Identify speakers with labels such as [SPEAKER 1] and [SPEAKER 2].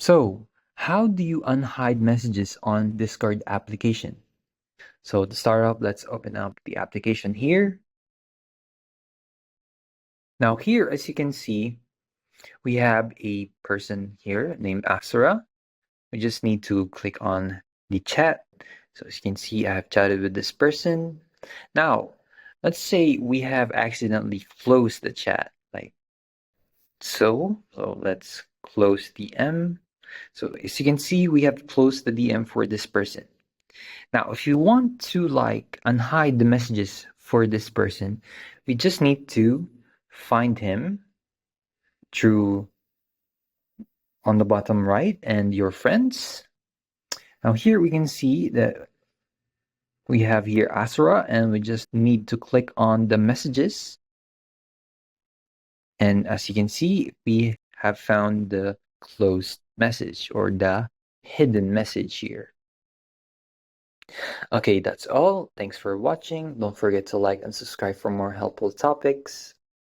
[SPEAKER 1] So, how do you unhide messages on Discord application? So to start off, let's open up the application here. Now here, as you can see, we have a person here named Asura. We just need to click on the chat. So as you can see, I have chatted with this person. Now, let's say we have accidentally closed the chat like so. So let's close the M. So as you can see, we have closed the DM for this person. Now, if you want to like unhide the messages for this person, we just need to find him through on the bottom right and your friends. Now here we can see that we have here Asura, and we just need to click on the messages. And as you can see, we have found the closed message or the hidden message here. Okay, that's all. Thanks for watching. Don't forget to like and subscribe for more helpful topics.